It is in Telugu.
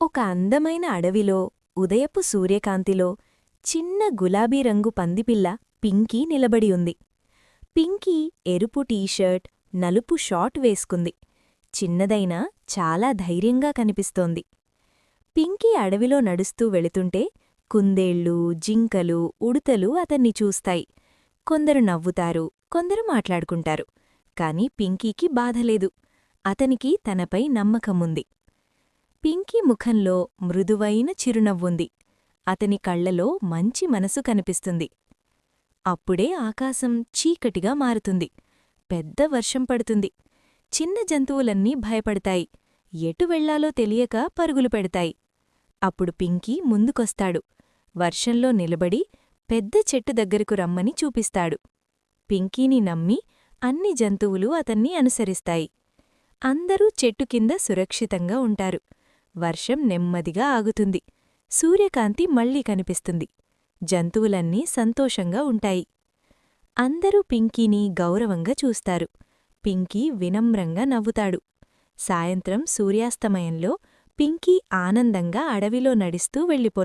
ఒక అందమైన అడవిలో ఉదయపు సూర్యకాంతిలో చిన్న గులాబీ రంగు పందిపిల్ల పింకీ నిలబడి ఉంది. పింకీ ఎరుపు టీషర్ట్, నలుపు షార్ట్ వేసుకుంది. చిన్నదైనా చాలా ధైర్యంగా కనిపిస్తోంది. పింకీ అడవిలో నడుస్తూ వెళుతుంటే కుందేళ్ళు, జింకలు, ఉడుతలు అతన్ని చూస్తాయి. కొందరు నవ్వుతారు, కొందరు మాట్లాడుకుంటారు. కాని పింకీకి బాధలేదు. అతనికి తనపై నమ్మకముంది. పింకీ ముఖంలో మృదువైన చిరునవ్వుంది. అతని కళ్లలో మంచి మనసు కనిపిస్తుంది. అప్పుడే ఆకాశం చీకటిగా మారుతుంది. పెద్ద వర్షం పడుతుంది. చిన్న జంతువులన్నీ భయపడతాయి. ఎటు వెళ్లాలో తెలియక పరుగులు పెడతాయి. అప్పుడు పింకీ ముందుకొస్తాడు. వర్షంలో నిలబడి పెద్ద చెట్టు దగ్గరకు రమ్మని చూపిస్తాడు. పింకీని నమ్మి అన్ని జంతువులు అతన్ని అనుసరిస్తాయి. అందరూ చెట్టు కింద సురక్షితంగా ఉంటారు. వర్షం నెమ్మదిగా ఆగుతుంది. సూర్యకాంతి మళ్లీ కనిపిస్తుంది. జంతువులన్నీ సంతోషంగా ఉంటాయి. అందరూ పింకీని గౌరవంగా చూస్తారు. పింకీ వినమ్రంగా నవ్వుతాడు. సాయంత్రం సూర్యాస్తమయంలో పింకీ ఆనందంగా అడవిలో నడుస్తూ వెళ్ళిపోతాడు.